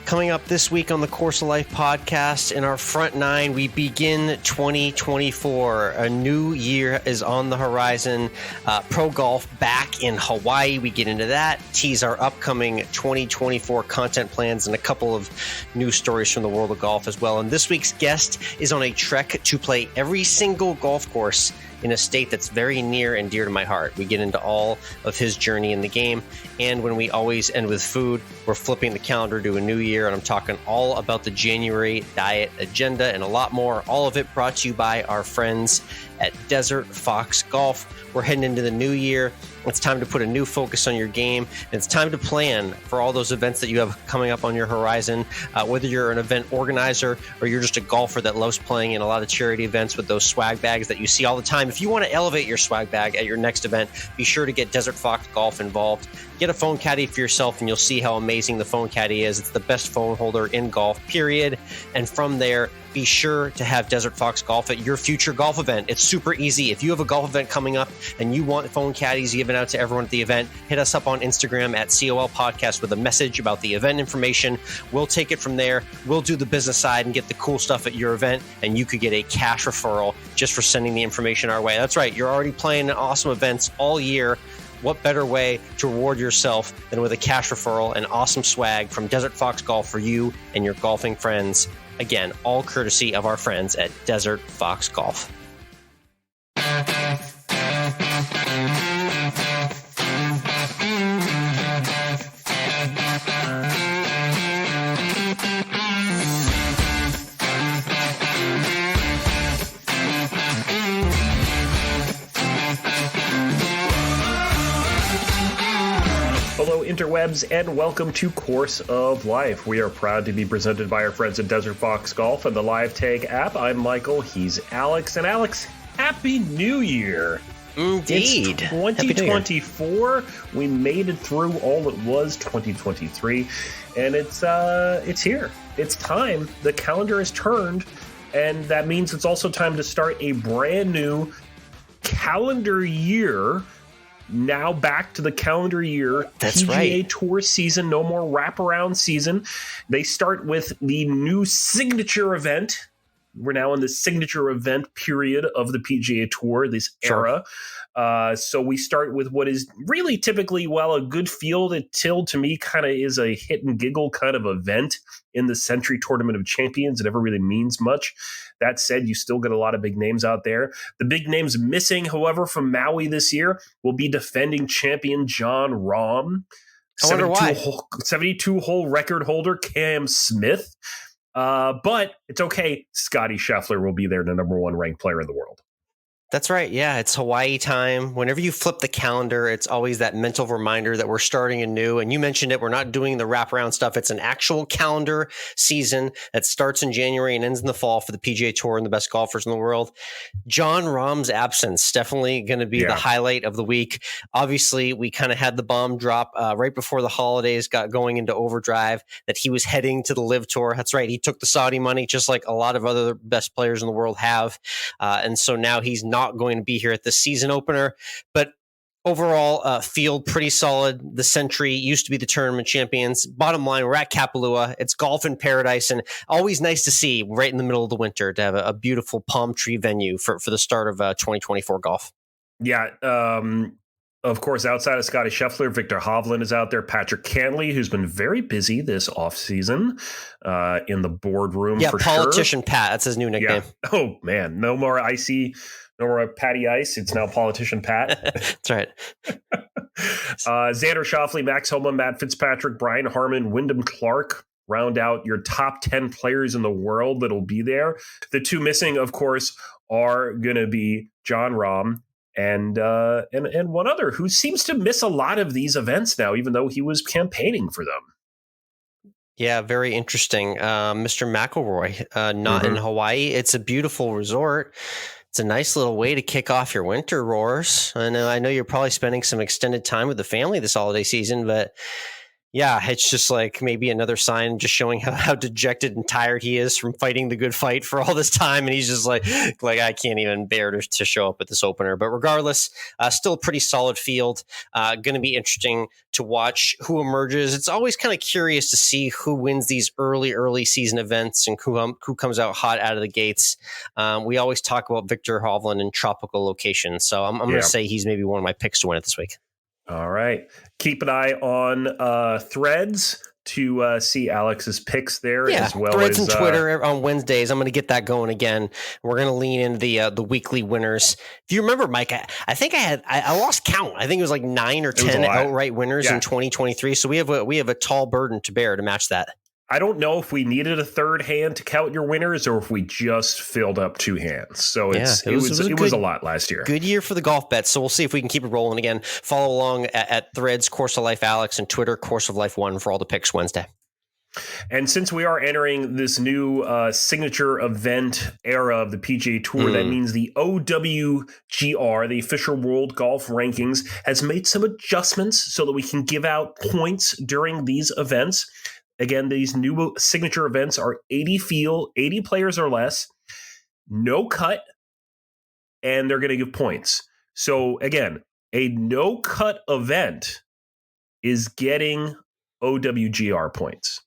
Coming up this week on the Course of Life podcast, in our front nine, we begin 2024. A new year is on the horizon. Pro golf back in Hawaii. We get into that, tease our upcoming 2024 content plans, and a couple of news stories from the world of golf as well. And this week's guest is on a trek to play every single golf course in a state that's very near and dear to my heart. We get into all of his journey in the game. And when we always end with food, we're flipping the calendar to a new year. And I'm talking all about the January diet agenda and a lot more. All of it brought to you by our friends at Desert Fox Golf. We're heading into the new year. It's time to put a new focus on your game. And it's time to plan for all those events that you have coming up on your horizon. Whether you're an event organizer or you're just a golfer that loves playing in a lot of charity events with those swag bags that you see all the time. If you want to elevate your swag bag at your next event, be sure to get Desert Fox Golf involved. Get a phone caddy for yourself and you'll see how amazing the phone caddy is. It's the best phone holder in golf, period. And from there, be sure to have Desert Fox Golf at your future golf event. It's super easy. If you have a golf event coming up and you want phone caddies given out to everyone at the event, hit us up on Instagram at COL Podcast with a message about the event information. We'll take it from there. We'll do the business side and get the cool stuff at your event, and you could get a cash referral just for sending the information our way. That's right. You're already playing awesome events all year. What better way to reward yourself than with a cash referral and awesome swag from Desert Fox Golf for you and your golfing friends? Again, all courtesy of our friends at Desert Fox Golf. Hello, interwebs, and welcome to Course of Life. We are proud to be presented by our friends at Desert Fox Golf and the Live Tag app. I'm Michael, he's Alex, and Alex, Happy New Year! Indeed. It's 2024. We made it through all it was 2023, and it's here. It's time. The calendar is turned, and that means it's also time to start a brand new calendar year. Now back to the calendar year. That's PGA right. Tour season, no more wraparound season. They start with the new signature event. We're now in the signature event period of the PGA Tour, this era. So we start with what is really typically, well, a good field until, to me, kind of is a hit and giggle kind of event in the Sentry Tournament of Champions. It never really means much. That said, you still get a lot of big names out there. The big names missing, however, from Maui this year will be defending champion Jon Rahm. I wonder why. 72-hole record holder Cam Smith. But it's okay. Scotty Scheffler will be there, the number one ranked player in the world. That's right. Yeah, it's Hawaii time. Whenever you flip the calendar, it's always that mental reminder that we're starting anew. And you mentioned it. We're not doing the wraparound stuff. It's an actual calendar season that starts in January and ends in the fall for the PGA Tour and the best golfers in the world. Jon Rahm's absence definitely going to be the highlight of the week. Obviously, we kind of had the bomb drop right before the holidays got going into overdrive that he was heading to the Live Tour. That's right. He took the Saudi money just like a lot of other best players in the world have. And so now he's not going to be here at the season opener, but overall field pretty solid. The Sentry used to be the tournament champions. Bottom line, we're at Kapalua. It's golf in paradise, and always nice to see right in the middle of the winter to have a beautiful palm tree venue for the start of 2024 golf. Yeah. Of course, outside of Scotty Scheffler, Victor Hovland is out there. Patrick Cantley, who's been very busy this offseason in the boardroom. Yeah, for Politician sure. Pat. That's his new nickname. Yeah. Oh, man. No more icy. No more Patty Ice. It's now Politician Pat. That's right. Xander Schauffele, Max Homa, Matt Fitzpatrick, Brian Harmon, Wyndham Clark round out your top 10 players in the world that'll be there. The two missing, of course, are going to be Jon Rahm and one other who seems to miss a lot of these events now, even though he was campaigning for them. Yeah, very interesting. Mr. McIlroy, not in Hawaii. It's a beautiful resort. It's a nice little way to kick off your winter, Roars. I know you're probably spending some extended time with the family this holiday season, but Yeah, it's just like maybe another sign just showing how dejected and tired he is from fighting the good fight for all this time. And he's just like I can't even bear to show up at this opener. But regardless, still a pretty solid field. Going to be interesting to watch who emerges. It's always kind of curious to see who wins these early season events and who comes out hot out of the gates. We always talk about Victor Hovland in tropical locations. So I'm going to say he's maybe one of my picks to win it this week. All right. Keep an eye on Threads to see Alex's picks there, as well Threads as and Twitter on Wednesdays. I'm going to get that going again. We're going to lean into the weekly winners. If you remember, Mike, I think I lost count. I think it was like 9 or 10 outright winners in 2023. So we have a tall burden to bear to match that. I don't know if we needed a third hand to count your winners or if we just filled up 2 hands. So it was a lot last year. Good year for the golf bets. So we'll see if we can keep it rolling again. Follow along at Threads, Course of Life Alex, and Twitter, Course of Life 1 for all the picks Wednesday. And since we are entering this new signature event era of the PGA Tour, that means the OWGR, the official World Golf Rankings, has made some adjustments so that we can give out points during these events. Again, these new signature events are 80 field, 80 players or less, no cut, and they're going to give points. So again, a no cut event is getting OWGR points.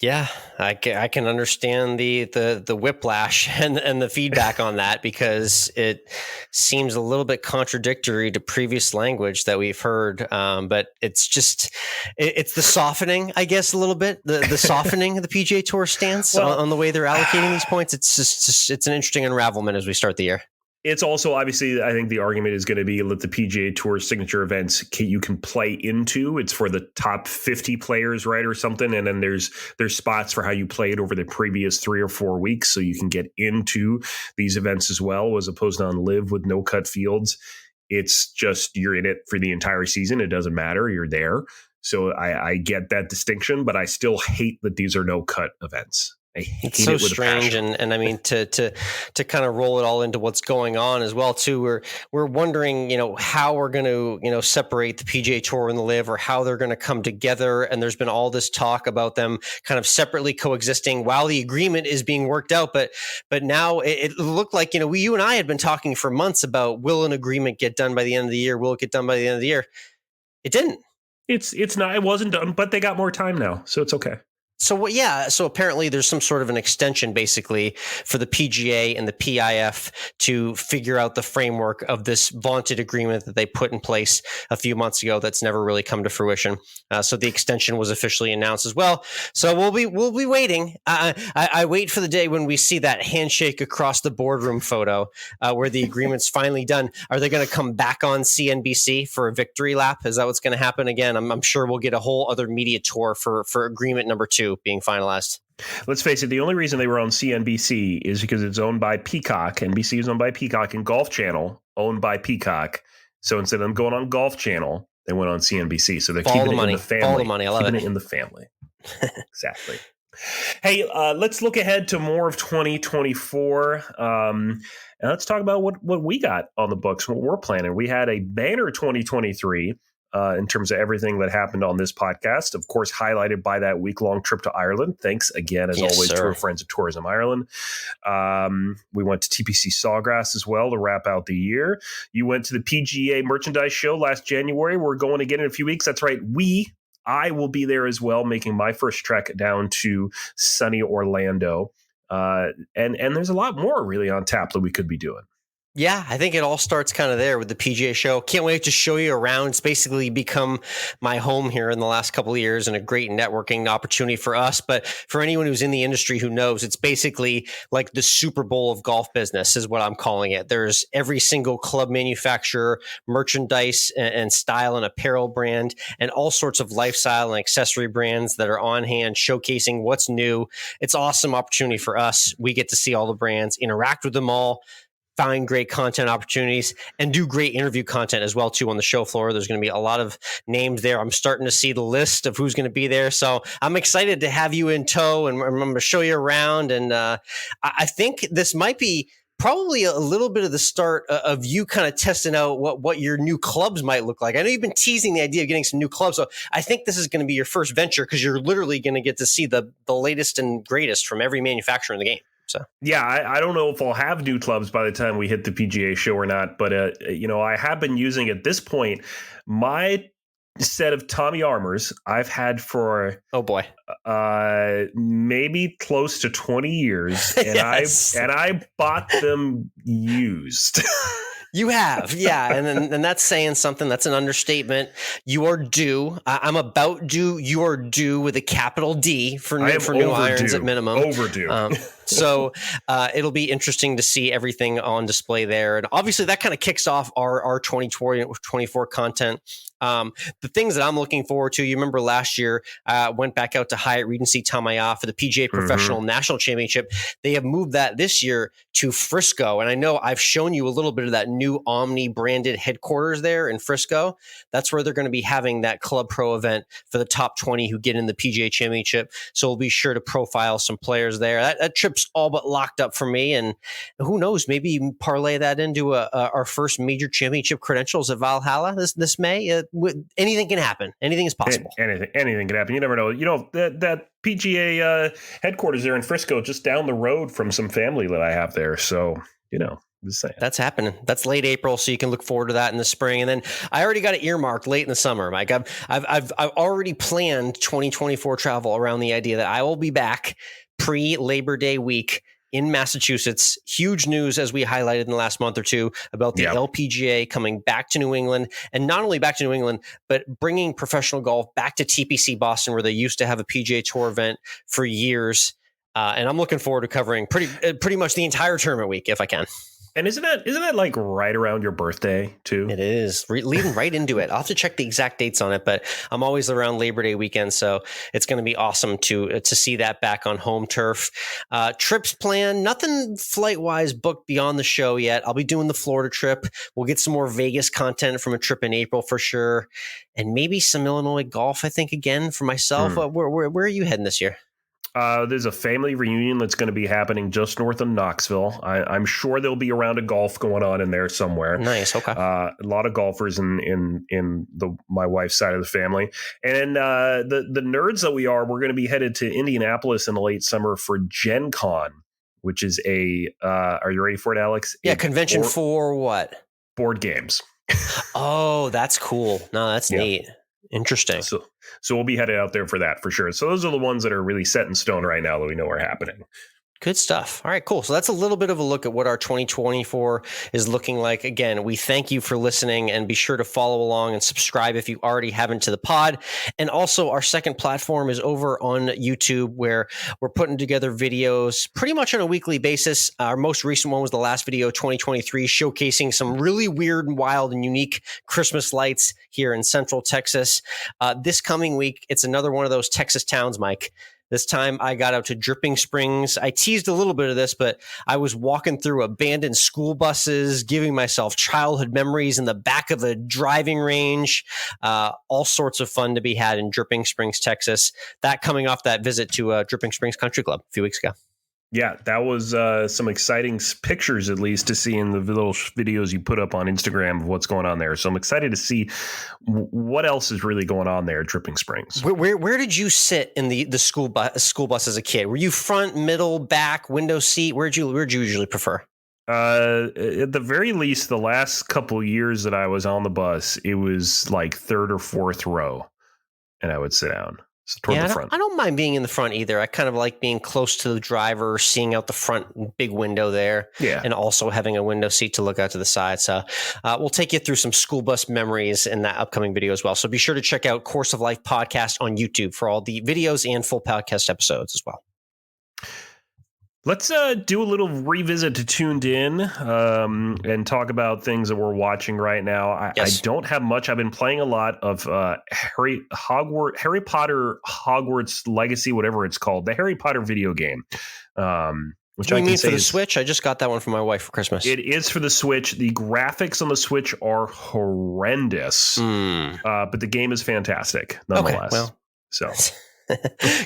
Yeah, I can understand the whiplash and the feedback on that, because it seems a little bit contradictory to previous language that we've heard. But it's just it's the softening, I guess, a little bit the softening of the PGA Tour stance on the way they're allocating these points. It's an interesting unravelment as we start the year. It's also, obviously, I think the argument is going to be that the PGA Tour signature events you can play into. It's for the top 50 players, right, or something. And then there's spots for how you played over the previous 3 or 4 weeks. So you can get into these events as well, as opposed to on live with no cut fields. It's just you're in it for the entire season. It doesn't matter. You're there. So I get that distinction, but I still hate that these are no cut events. It's so strange, and I mean to kind of roll it all into what's going on as well too. We're wondering, how we're going to separate the PGA Tour and the Live, or how they're going to come together. And there's been all this talk about them kind of separately coexisting while the agreement is being worked out. But now it looked like you and I had been talking for months about, will an agreement get done by the end of the year? Will it get done by the end of the year? It didn't. It's not. It wasn't done, but they got more time now, so it's okay. So apparently there's some sort of an extension basically for the PGA and the PIF to figure out the framework of this vaunted agreement that they put in place a few months ago that's never really come to fruition. So the extension was officially announced as well. So we'll be waiting. I wait for the day when we see that handshake across the boardroom photo where the agreement's finally done. Are they going to come back on CNBC for a victory lap? Is that what's going to happen again? I'm sure we'll get a whole other media tour for agreement number 2 being finalized. Let's face it, the only reason they were on CNBC is because it's owned by Peacock. NBC is owned by Peacock, and Golf Channel owned by Peacock. So instead of them going on Golf Channel, they went on CNBC. So they're keeping it in the family. All the money. I love it. Keeping it in the family. Exactly. Hey, let's look ahead to more of 2024. And let's talk about what we got on the books, what we're planning. We had a banner 2023. In terms of everything that happened on this podcast, of course, highlighted by that week-long trip to Ireland. Thanks again, as always, to our friends at Tourism Ireland. We went to TPC Sawgrass as well to wrap out the year. You went to the PGA Merchandise Show last January. We're going again in a few weeks. That's right. I will be there as well, making my first trek down to sunny Orlando. And there's a lot more really on tap that we could be doing. Yeah, I think it all starts kind of there with the PGA show. Can't wait to show you around. It's basically become my home here in the last couple of years and a great networking opportunity for us. But for anyone who's in the industry who knows, it's basically like the Super Bowl of golf business is what I'm calling it. There's every single club manufacturer, merchandise and style and apparel brand, and all sorts of lifestyle and accessory brands that are on hand showcasing what's new. It's an awesome opportunity for us. We get to see all the brands, interact with them all, find great content opportunities, and do great interview content as well too on the show floor. There's going to be a lot of names there. I'm starting to see the list of who's going to be there. So I'm excited to have you in tow, and I'm going to show you around. And I think this might be probably a little bit of the start of you kind of testing out what your new clubs might look like. I know you've been teasing the idea of getting some new clubs, so I think this is going to be your first venture because you're literally going to get to see the latest and greatest from every manufacturer in the game. So yeah, I don't know if I'll have new clubs by the time we hit the PGA show or not, but I have been using at this point my set of Tommy Armours I've had for maybe close to 20 years, and yes. I bought them used. You have, yeah, and that's saying something. That's an understatement. You are due. I'm about due. You are due with a capital D for new irons at minimum. Overdue. So it'll be interesting to see everything on display there, and obviously that kind of kicks off our 2024 content. The things that I'm looking forward to, you remember last year, went back out to Hyatt Regency Tamaya for the PGA Professional National Championship. They have moved that this year to Frisco. And I know I've shown you a little bit of that new Omni branded headquarters there in Frisco. That's where they're going to be having that Club Pro event for the top 20 who get in the PGA Championship. So we'll be sure to profile some players there. That trip's all but locked up for me. And who knows, maybe even parlay that into our first major championship credentials at Valhalla this May. Anything can happen. Anything is possible. Anything can happen. You never know. You know, that PGA headquarters there in Frisco, just down the road from some family that I have there. So, just saying. That's happening. That's late April, so you can look forward to that in the spring. And then I already got it earmarked late in the summer, Mike. I've already planned 2024 travel around the idea that I will be back pre-Labor Day week in Massachusetts. Huge news, as we highlighted in the last month or two, about the LPGA coming back to New England, and not only back to New England, but bringing professional golf back to TPC Boston, where they used to have a PGA Tour event for years. And I'm looking forward to covering pretty much the entire tournament week if I can. And isn't that like right around your birthday too? It is leading right into it. I'll have to check the exact dates on it, but I'm always around Labor Day weekend, so it's going to be awesome to see that back on home turf. Trips planned, nothing flight wise booked beyond the show yet. I'll be doing the Florida trip. We'll get some more Vegas content from a trip in April for sure, and maybe some Illinois golf. I think again for myself. Where are you heading this year? There's a family reunion that's going to be happening just north of Knoxville. I'm sure there'll be a round of golf going on in there somewhere. Nice. Okay. A lot of golfers in my wife's side of the family, and the nerds that we're going to be headed to Indianapolis in the late summer for Gen Con, which is are you ready for it, Alex? Yeah, convention for what? Board games. Oh, that's cool. No, that's neat. Interesting. So we'll be headed out there for that for sure. So those are the ones that are really set in stone right now that we know are happening. Good stuff. All right, cool. So that's a little bit of a look at what our 2024 is looking like. Again, we thank you for listening, and be sure to follow along and subscribe if you already haven't to the pod. And also our second platform is over on YouTube, where we're putting together videos pretty much on a weekly basis. Our most recent one was the last video, 2023, showcasing some really weird and wild and unique Christmas lights here in Central Texas. This coming week, it's another one of those Texas towns, Mike. This time I got out to Dripping Springs. I teased a little bit of this, but I was walking through abandoned school buses, giving myself childhood memories in the back of a driving range. All sorts of fun to be had in Dripping Springs, Texas. That coming off that visit to Dripping Springs Country Club a few weeks ago. Yeah, that was some exciting pictures, at least, to see in the little videos you put up on Instagram of what's going on there. So I'm excited to see what else is really going on there at Dripping Springs. Where did you sit in the school bus as a kid? Were you front, middle, back, window seat? Where'd you usually prefer? At the very least, the last couple of years that I was on the bus, it was like third or fourth row, and I would sit down. Toward the front. I don't mind being in the front either. I kind of like being close to the driver, seeing out the front big window there, and also having a window seat to look out to the side. So we'll take you through some school bus memories in that upcoming video as well. So be sure to check out Course of Life podcast on YouTube for all the videos and full podcast episodes as well. Let's do a little revisit to Tuned In and talk about things that we're watching right now. I don't have much. I've been playing a lot of Harry Potter Hogwarts Legacy, whatever it's called, the Harry Potter video game. Which I can say for the Switch? I just got that one for my wife for Christmas. It is for the Switch. The graphics on the Switch are horrendous, but the game is fantastic nonetheless. Okay, well. So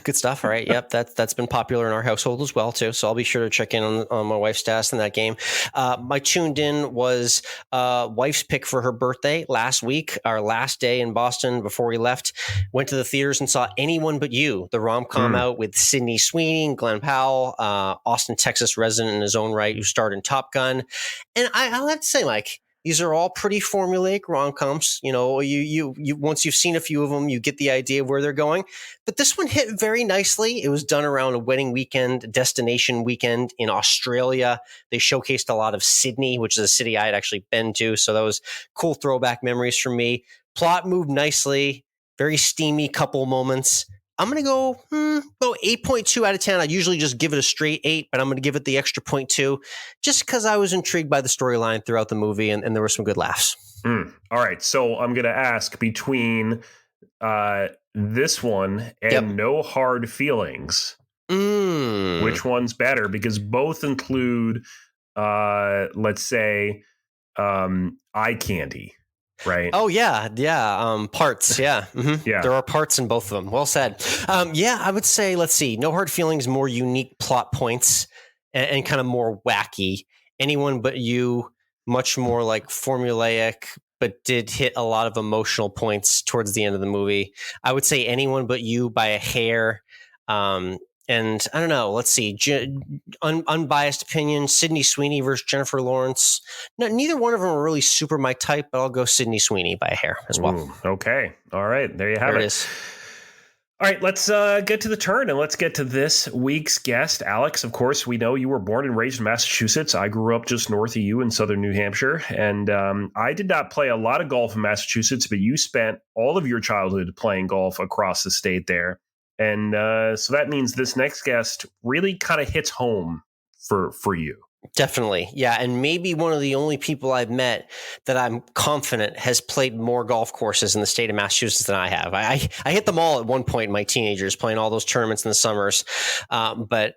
Good stuff. All right. Yep. That's been popular in our household as well, too. So I'll be sure to check in on my wife's stats in that game. My tuned in was wife's pick for her birthday last week, our last day in Boston before we left. Went to the theaters and saw Anyone But You, the rom-com out with Sydney Sweeney and Glenn Powell, Austin, Texas resident in his own right, who starred in Top Gun. And I'll have to say, Mike, these are all pretty formulaic rom-coms. You know, you once you've seen a few of them, you get the idea of where they're going. But this one hit very nicely. It was done around a wedding weekend, destination weekend in Australia. They showcased a lot of Sydney, which is a city I had actually been to. So that was cool throwback memories for me. Plot moved nicely, very steamy couple moments. I'm going to go 8.2 out of 10. I'd usually just give it a straight 8, but I'm going to give it the extra 0.2 just because I was intrigued by the storyline throughout the movie and there were some good laughs. All right. So I'm going to ask between this one and No Hard Feelings, which one's better? Because both include, let's say, eye candy. Right. Oh, yeah. Yeah. Parts. Yeah. Mm-hmm. Yeah. There are parts in both of them. Well said. Yeah, I would say, let's see. No Hard Feelings, more unique plot points and kind of more wacky. Anyone But You, much more like formulaic, but did hit a lot of emotional points towards the end of the movie. I would say Anyone But You by a hair. And I don't know, let's see, unbiased opinion, Sydney Sweeney versus Jennifer Lawrence. No, neither one of them are really super my type, but I'll go Sydney Sweeney by a hair as well. Ooh, okay. All right. There you have it. Is. All right. Let's get to the turn and let's get to this week's guest. Alex, of course, we know you were born and raised in Massachusetts. I grew up just north of you in southern New Hampshire. And I did not play a lot of golf in Massachusetts, but you spent all of your childhood playing golf across the state there. And so that means this next guest really kind of hits home for you. Definitely. Yeah. And maybe one of the only people I've met that I'm confident has played more golf courses in the state of Massachusetts than I have. I hit them all at one point in my teenagers, playing all those tournaments in the summers. But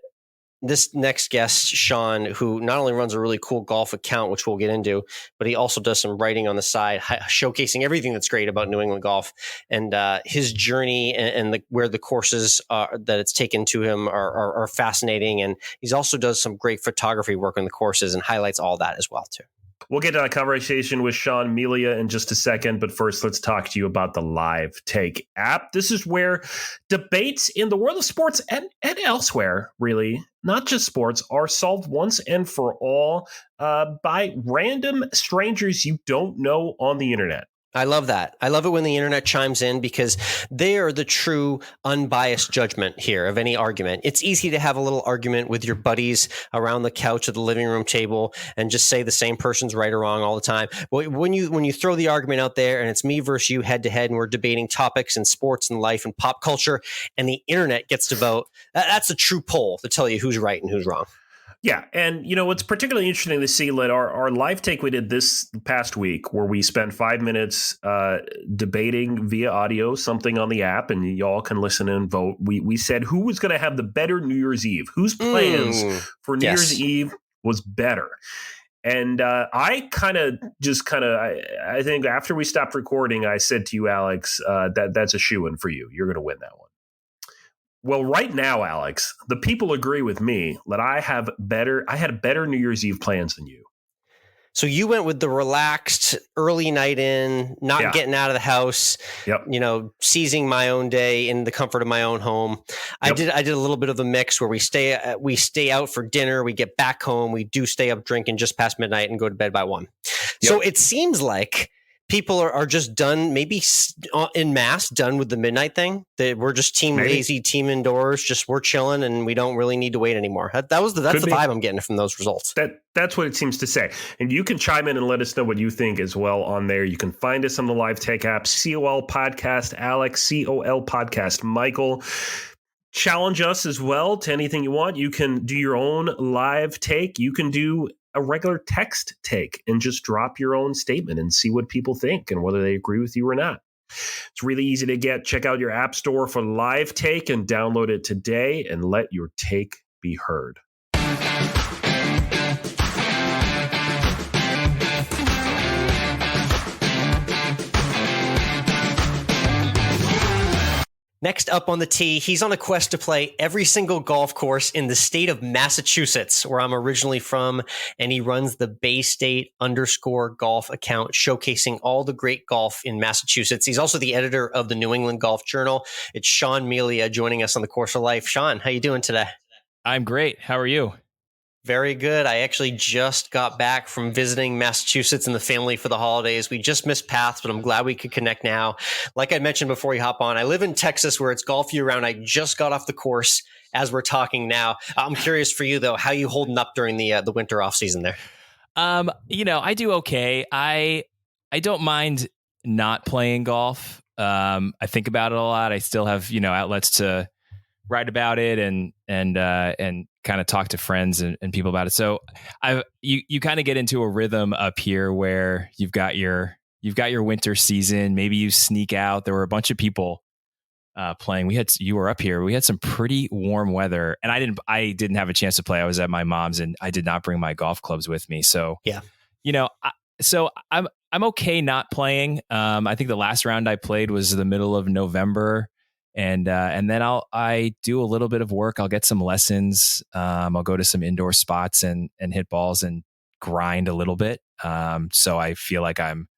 this next guest, Sean, who not only runs a really cool golf account, which we'll get into, but he also does some writing on the side, showcasing everything that's great about New England golf. And his journey and where the courses that it's taken to him are fascinating. And he's also does some great photography work on the courses and highlights all that as well, too. We'll get to a conversation with Sean Melia in just a second, but first let's talk to you about the Live Take app. This is where debates in the world of sports and elsewhere, really, not just sports, are solved once and for all by random strangers you don't know on the internet. I love that. I love it when the internet chimes in because they are the true unbiased judgment here of any argument. It's easy to have a little argument with your buddies around the couch at the living room table and just say the same person's right or wrong all the time. But when you throw the argument out there and it's me versus you head to head and we're debating topics in sports and life and pop culture and the internet gets to vote, that's a true poll to tell you who's right and who's wrong. Yeah. And, you know, it's particularly interesting to see that our live take we did this past week where we spent 5 minutes debating via audio something on the app and y'all can listen and vote. We said who was going to have the better New Year's Eve, whose plans for New Year's Eve was better. And I think after we stopped recording, I said to you, Alex, that's a shoo-in for you. You're going to win that one. Well, right now, Alex, the people agree with me that I had better New Year's Eve plans than you. So you went with the relaxed early night in, not getting out of the house, you know, seizing my own day in the comfort of my own home. Yep. I did a little bit of a mix where we stay out for dinner, we get back home, we do stay up drinking just past midnight and go to bed by 1. Yep. So it seems like people are just done, maybe en masse, done with the midnight thing. That we're just team lazy, team indoors. Just we're chilling, and we don't really need to wait anymore. That's the vibe I'm getting from those results. That's what it seems to say. And you can chime in and let us know what you think as well on there. You can find us on the Live Take app, COL Podcast Alex, COL Podcast Michael. Challenge us as well to anything you want. You can do your own live take. You can do a regular text take and just drop your own statement and see what people think and whether they agree with you or not. It's really easy to get. Check out your app store for Live Take and download it today and let your take be heard. Next up on the tee, he's on a quest to play every single golf course in the state of Massachusetts, where I'm originally from, and he runs the Bay State _ golf account, showcasing all the great golf in Massachusetts. He's also the editor of the New England Golf Journal. It's Sean Melia joining us on the Course of Life. Sean, how you doing today? I'm great. How are you? Very good. I actually just got back from visiting Massachusetts and the family for the holidays. We just missed paths, but I'm glad we could connect now. Like I mentioned before we hop on, I live in Texas where it's golf year round. I just got off the course as we're talking now. I'm curious for you though, how you holding up during the winter off season there? I do okay. I don't mind not playing golf. I think about it a lot. I still have, outlets to write about it and kind of talk to friends and people about it. So you kind of get into a rhythm up here where you've got your winter season. Maybe you sneak out. There were a bunch of people playing. You were up here. We had some pretty warm weather, and I didn't have a chance to play. I was at my mom's, and I did not bring my golf clubs with me. So yeah, so I'm okay not playing. I think the last round I played was the middle of November. And then I do a little bit of work. I'll get some lessons. I'll go to some indoor spots and hit balls and grind a little bit. So I feel like I'm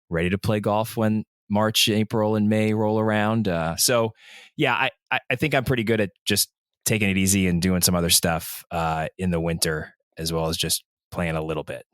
ready to play golf when March, April, and May roll around. So yeah, I think I'm pretty good at just taking it easy and doing some other stuff in the winter, as well as just playing a little bit.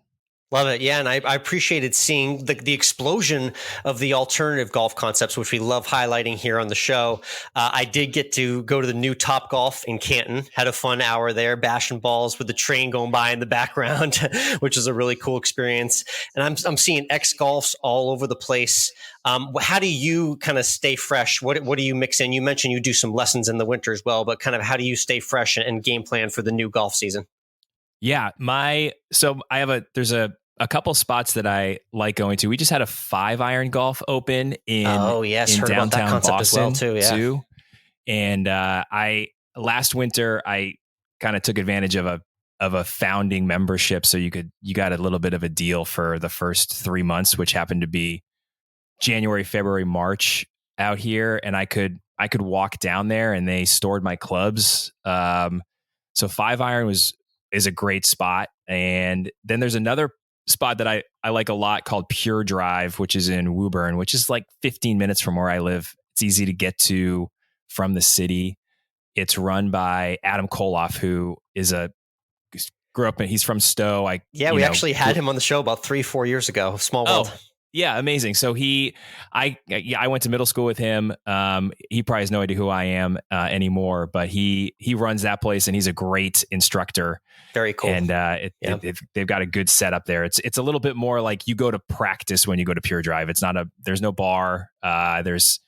Love it. Yeah. And I appreciated seeing the explosion of the alternative golf concepts, which we love highlighting here on the show. I did get to go to the new Top Golf in Canton, had a fun hour there, bashing balls with the train going by in the background, which is a really cool experience. And I'm seeing X golfs all over the place. How do you kind of stay fresh? What do you mix in? You mentioned you do some lessons in the winter as well, but kind of how do you stay fresh and game plan for the new golf season? Yeah, there's a couple spots that I like going to. We just had a 5-iron golf open in heard downtown about that concept Boston as well too. And last winter I kind of took advantage of a founding membership, so you got a little bit of a deal for the first 3 months, which happened to be January, February, March out here, and I could walk down there and they stored my clubs. So 5-iron is a great spot. And then there's another spot that I like a lot called Pure Drive, which is in Woburn, which is like 15 minutes from where I live. It's easy to get to from the city. It's run by Adam Koloff, who grew up, and he's from Stowe. We actually had him on the show about 3-4 years ago. Small world. Yeah, amazing. So I went to middle school with him. He probably has no idea who I am anymore, but he runs that place, and he's a great instructor. Very cool. And they've got a good setup there. It's a little bit more like you go to practice when you go to Pure Drive. There's no bar. There's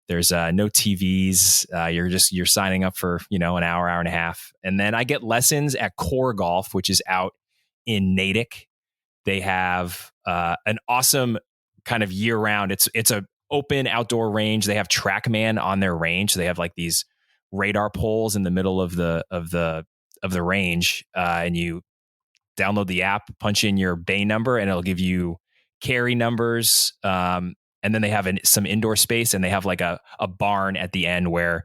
no TVs. You're signing up for an hour and a half, and then I get lessons at Core Golf, which is out in Natick. They have an awesome kind of year round. It's a open outdoor range. They have TrackMan on their range. So they have like these radar poles in the middle of the range, and you download the app, punch in your bay number, and it'll give you carry numbers. And then they have some indoor space, and they have like a barn at the end where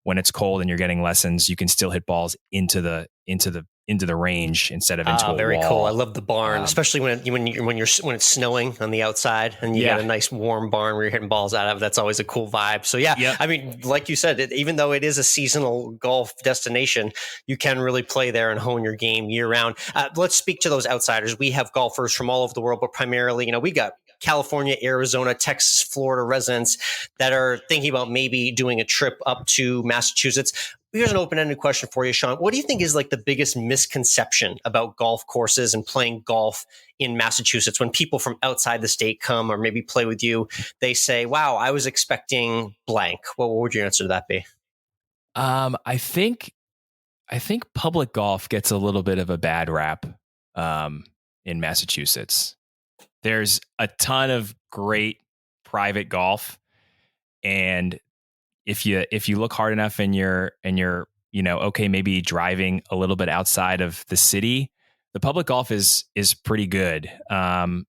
when it's cold and you're getting lessons, you can still hit balls into the range instead of into a very wall. Cool. I love the barn, especially when it's snowing on the outside and you got a nice warm barn where you're hitting balls out of. That's always a cool vibe. So I mean, like you said, even though it is a seasonal golf destination, you can really play there and hone your game year round. Let's speak to those outsiders. We have golfers from all over the world, but primarily, we got California, Arizona, Texas, Florida residents that are thinking about maybe doing a trip up to Massachusetts. Here's an open-ended question for you, Sean. What do you think is like the biggest misconception about golf courses and playing golf in Massachusetts? When people from outside the state come or maybe play with you, they say, wow, I was expecting blank. What would your answer to that be? I think public golf gets a little bit of a bad rap in Massachusetts. There's a ton of great private golf, and if you look hard enough and you're okay, maybe driving a little bit outside of the city, the public golf is pretty good. And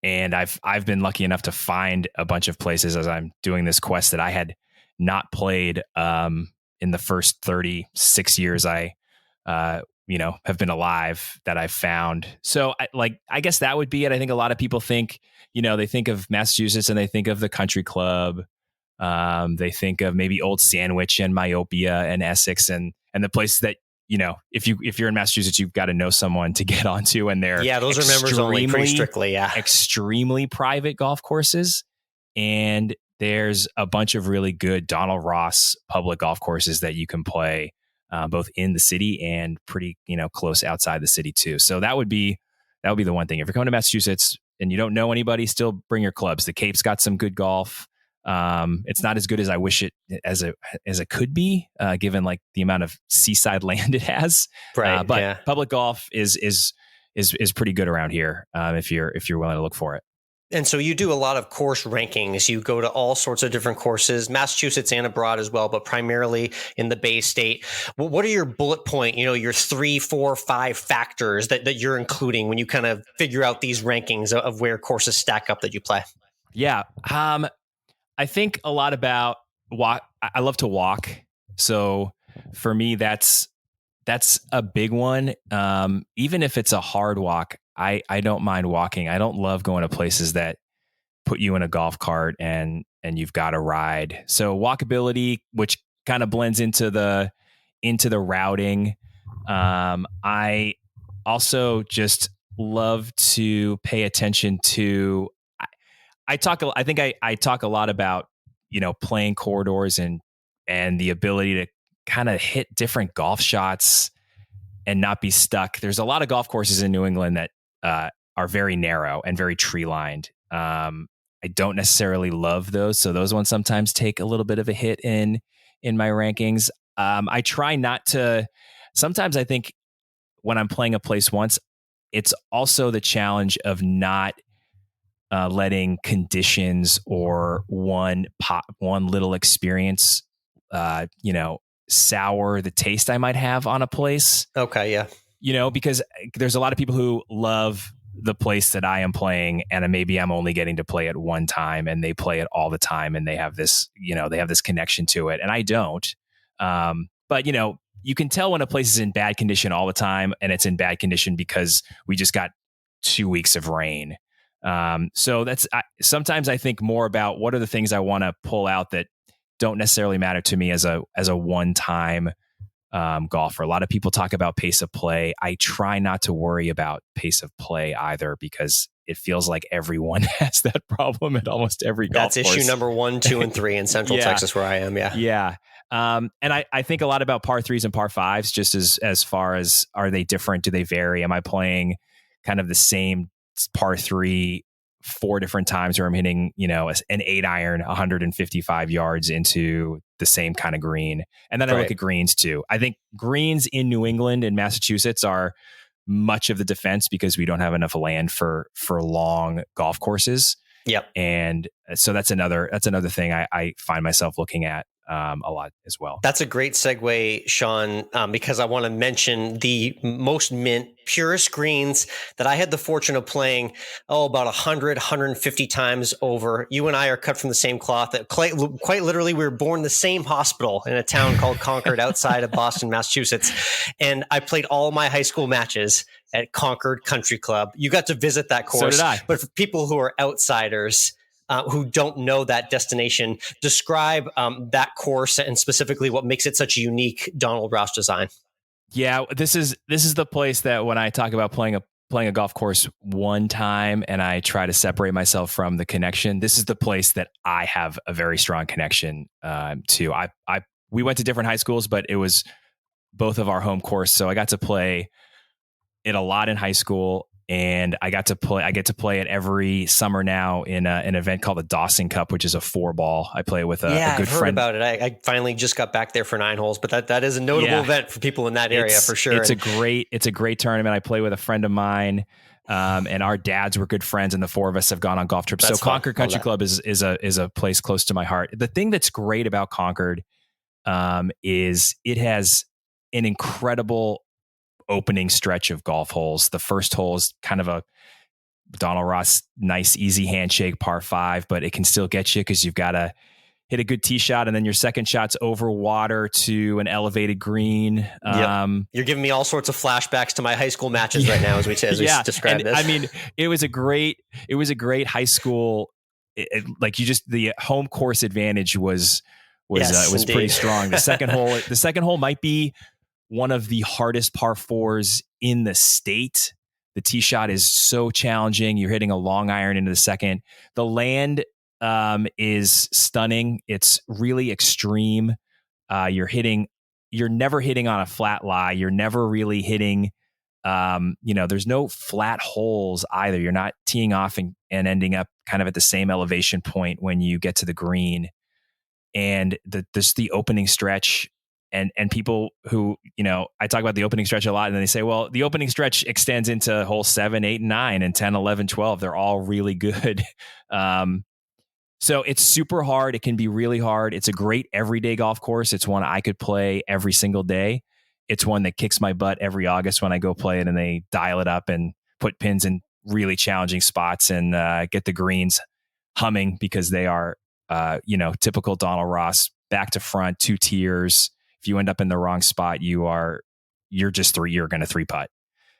I've been lucky enough to find a bunch of places as I'm doing this quest that I had not played in the first 36 years I have been alive that I've found. So I guess that would be it. I think a lot of people think, they think of Massachusetts and they think of the country club. They think of maybe Old Sandwich and Myopia and Essex and the places that, if you're in Massachusetts, you've got to know someone to get onto, and they're those are members only pretty strictly. Yeah. Extremely private golf courses. And there's a bunch of really good Donald Ross public golf courses that you can play both in the city and pretty, close outside the city too. So that would be the one thing. If you're coming to Massachusetts and you don't know anybody, still bring your clubs. The Cape's got some good golf. It's not as good as I wish it as it could be, given like the amount of seaside land it has. Right. But public golf is pretty good around here if you're willing to look for it. And so you do a lot of course rankings. You go to all sorts of different courses, Massachusetts and abroad as well, but primarily in the Bay State. Well, what are your bullet point, your 3, 4, 5 factors that you're including when you kind of figure out these rankings of where courses stack up that you play? Yeah. I think a lot about walk. I love to walk. So for me, that's a big one. Even if it's a hard walk, I don't mind walking. I don't love going to places that put you in a golf cart and you've got to ride. So walkability, which kind of blends into the routing. I also just love to pay attention to. I talk a lot about, playing corridors and the ability to kind of hit different golf shots and not be stuck. There's a lot of golf courses in New England that are very narrow and very tree lined. I don't necessarily love those. So those ones sometimes take a little bit of a hit in my rankings. I try not to. Sometimes I think when I'm playing a place once, it's also the challenge of not letting conditions or one little experience, sour the taste I might have on a place. Okay. Yeah. Because there's a lot of people who love the place that I am playing, and maybe I'm only getting to play it one time, and they play it all the time, and they have this, they have this connection to it, and I don't. But you can tell when a place is in bad condition all the time, and it's in bad condition because we just got 2 weeks of rain. So sometimes I think more about what are the things I want to pull out that don't necessarily matter to me as a one-time golfer. A lot of people talk about pace of play. I try not to worry about pace of play either, because it feels like everyone has that problem at almost every golf course. That's issue number 1, 2, and 3 in Central Texas where I am. Yeah. Yeah. And I think a lot about par 3s and par 5s, just as far as, are they different? Do they vary? Am I playing kind of the same par 3 4 different times where I'm hitting, an 8-iron 155 yards into the same kind of green? And then I look at greens too. I think greens in New England and Massachusetts are much of the defense because we don't have enough land for long golf courses. Yep. And so that's another thing I find myself looking at a lot as well. That's a great segue, Sean, because I want to mention the most mint, purest greens that I had the fortune of playing, about 100, 150 times over. You and I are cut from the same cloth. That quite literally, we were born in the same hospital in a town called Concord outside of Boston, Massachusetts. And I played all my high school matches at Concord Country Club. You got to visit that course. So did I. But for people who are outsiders, who don't know that destination, describe that course and specifically what makes it such a unique Donald Ross design. Yeah, this is the place that when I talk about playing a golf course one time and I try to separate myself from the connection, this is the place that I have a very strong connection to. We went to different high schools, but it was both of our home course, so I got to play it a lot in high school. And I get to play it every summer now in an event called the Dawson Cup, which is a 4-ball. I play with a good I've heard friend about it. I finally just got back there for 9 holes, but that is a notable event for people in that area for sure. It's a great tournament. I play with a friend of mine, and our dads were good friends, and the 4 of us have gone on golf trips. That's so Concord Country Club is a place close to my heart. The thing that's great about Concord is it has an incredible opening stretch of golf holes. The first hole is kind of a Donald Ross, nice, easy handshake par 5, but it can still get you because you've got to hit a good tee shot, and then your second shot's over water to an elevated green. Yep. You're giving me all sorts of flashbacks to my high school matches right now as we describe this. I mean, it was a great high school. The home course advantage was pretty strong. The second hole might be one of the hardest par fours in the state. The tee shot is so challenging. You're hitting a long iron into the second. The land is stunning. It's really extreme. You're never hitting on a flat lie. You're never really hitting, there's no flat holes either. You're not teeing off and ending up kind of at the same elevation point when you get to the green. And the opening stretch, and people who, I talk about the opening stretch a lot, and then they say, well, the opening stretch extends into hole 7, 8, and 9, and 10, 11, 12. They're all really good. So it's super hard. It can be really hard. It's a great everyday golf course. It's one I could play every single day. It's one that kicks my butt every August when I go play it, and they dial it up and put pins in really challenging spots and get the greens humming, because they are, typical Donald Ross, back to front, 2 tiers. If you end up in the wrong spot, you're going to 3-putt.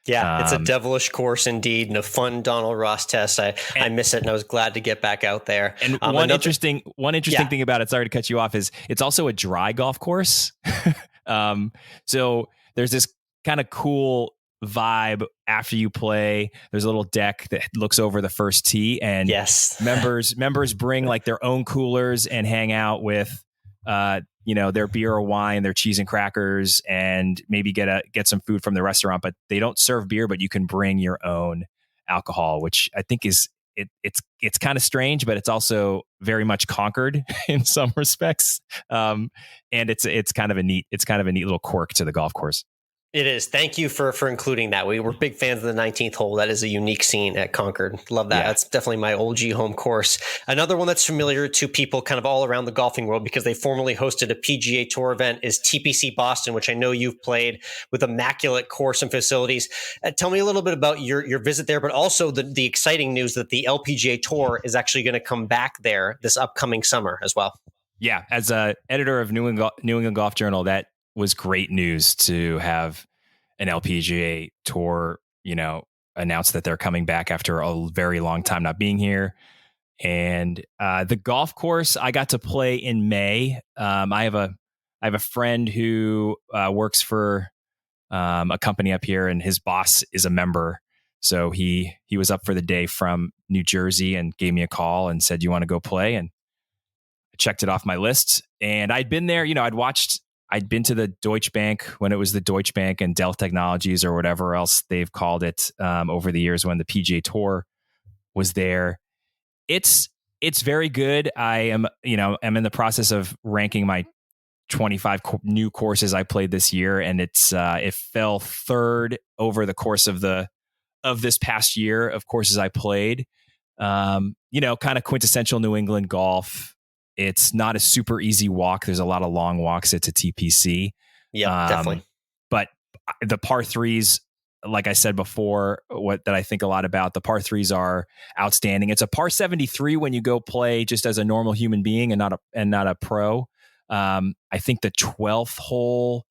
Yeah, it's a devilish course indeed, and a fun Donald Ross test. I miss it, and I was glad to get back out there. And one interesting thing about it, sorry to cut you off, is it's also a dry golf course. So there's this kind of cool vibe after you play. There's a little deck that looks over the first tee, and members bring like their own coolers and hang out with their beer or wine, their cheese and crackers, and maybe get some food from the restaurant. But they don't serve beer, but you can bring your own alcohol, which I think is it's kind of strange, but it's also very much Concord in some respects. And it's kind of a neat little quirk to the golf course. It is. Thank you for including that. We were big fans of the 19th hole. That is a unique scene at Concord. Love that. Yeah. That's definitely my OG home course. Another one that's familiar to people kind of all around the golfing world, because they formerly hosted a PGA Tour event, is TPC Boston, which I know you've played, with immaculate course and facilities. Tell me a little bit about your visit there, but also the exciting news that the LPGA Tour is actually going to come back there this upcoming summer as well. Yeah, as a editor of New England Golf Journal, that was great news to have an LPGA Tour, announce that they're coming back after a very long time not being here. And the golf course I got to play in May. I have a friend who works for a company up here, and his boss is a member. So he was up for the day from New Jersey and gave me a call and said, "You want to go play?" And I checked it off my list, and I'd been there. I'd been to the Deutsche Bank when it was the Deutsche Bank and Dell Technologies or whatever else they've called it over the years when the PGA Tour was there. It's very good. I'm in the process of ranking my 25 new courses I played this year, and it fell third over the course of this past year of courses I played. Kind of quintessential New England golf. It's not a super easy walk. There's a lot of long walks to TPC. Yeah, definitely. But the par threes, like I said before, that I think a lot about, the par threes are outstanding. It's a par 73 when you go play just as a normal human being and not a pro. I think the 12th hole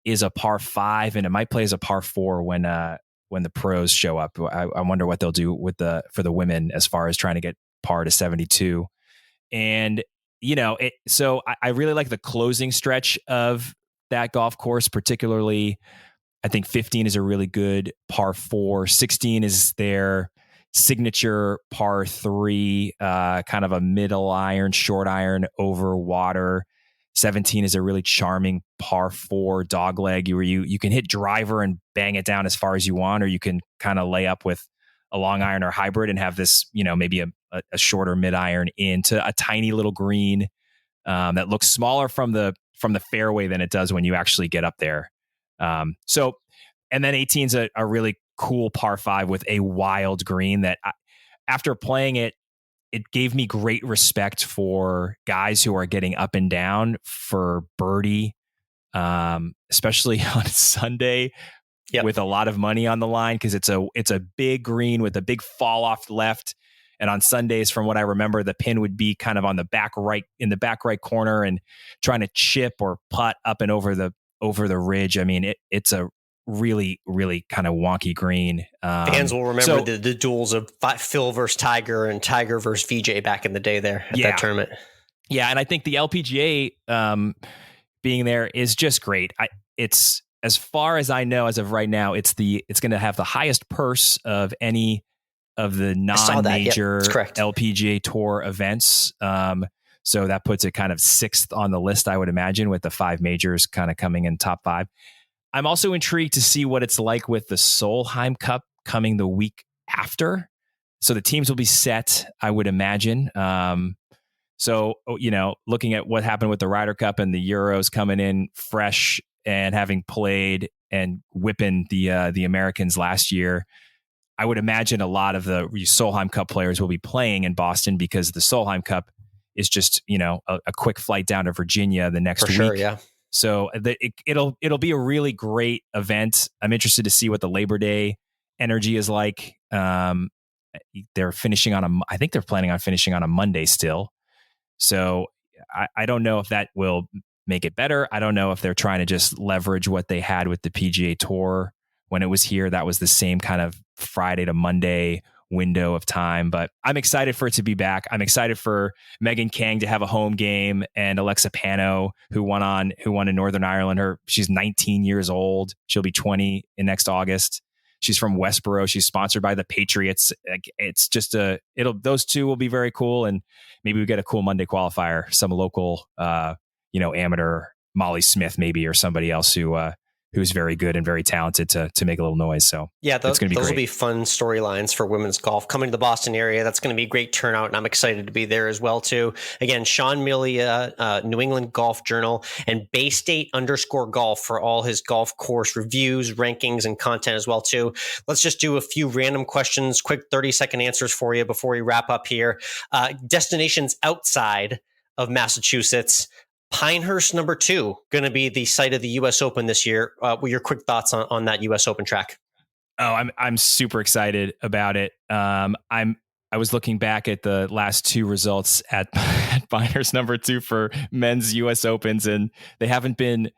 is a par 5, and it might play as a par 4 when the pros show up. I wonder what they'll do for the women as far as trying to get par to 72. And so I really like the closing stretch of that golf course, particularly. I think 15 is a really good par 4. 16 is their signature par 3, kind of a middle iron, short iron over water. 17 is a really charming par 4 dog leg where you can hit driver and bang it down as far as you want, or you can kind of lay up with a long iron or hybrid and have this, maybe a shorter mid iron into a tiny little green that looks smaller from the fairway than it does when you actually get up there. And then 18 is a really cool par 5 with a wild green that after playing it gave me great respect for guys who are getting up and down for birdie, especially on Sunday. Yep. With a lot of money on the line, because it's a big green with a big fall off left, And on Sundays, from what I remember, the pin would be kind of on the back right, in the back right corner, and trying to chip or putt up and over the ridge. I mean, it's a really, really kind of wonky green. Fans will remember the duels of Phil versus Tiger and Tiger versus VJ back in the day there at that tournament. Yeah, and I think the LPGA being there is just great. It's, as far as I know, as of right now, it's going to have the highest purse of any of the non-major LPGA Tour events. So that puts it kind of sixth on the list, I would imagine, with the 5 majors kind of coming in top 5. I'm also intrigued to see what it's like with the Solheim Cup coming the week after. So the teams will be set, I would imagine. So, looking at what happened with the Ryder Cup and the Euros coming in fresh and having played and whipping the Americans last year, I would imagine a lot of the Solheim Cup players will be playing in Boston, because the Solheim Cup is just, a quick flight down to Virginia the next week. Sure, yeah. So it'll be a really great event. I'm interested to see what the Labor Day energy is like. They're finishing I think they're planning on finishing on a Monday still. So I don't know if that will make it better. I don't know if they're trying to just leverage what they had with the PGA Tour when it was here. That was the same kind of Friday to Monday window of time, but I'm excited for it to be back. I'm excited for Megan Kang to have a home game, and Alexa Pano, who won in Northern Ireland. She's 19 years old. She'll be 20 in next August. She's from Westboro. She's sponsored by the Patriots. It's just those two will be very cool. And maybe we get a cool Monday qualifier, some local, amateur Molly Smith maybe, or somebody else who's very good and very talented to make a little noise. So yeah, it's going to be those great. Will be fun storylines for women's golf coming to the Boston area. That's going to be a great turnout, and I'm excited to be there as well too. Again, Sean Melia, New England Golf Journal, and Baystate_golf for all his golf course reviews, rankings, and content as well too. Let's just do a few random questions, quick 30-second answers for you before we wrap up here. Destinations outside of Massachusetts. Pinehurst number 2 going to be the site of the U.S. Open this year. What are your quick thoughts on that U.S. Open track? Oh, I'm super excited about it. I was looking back at the last 2 results at Pinehurst number 2 for men's U.S. Opens, and they haven't been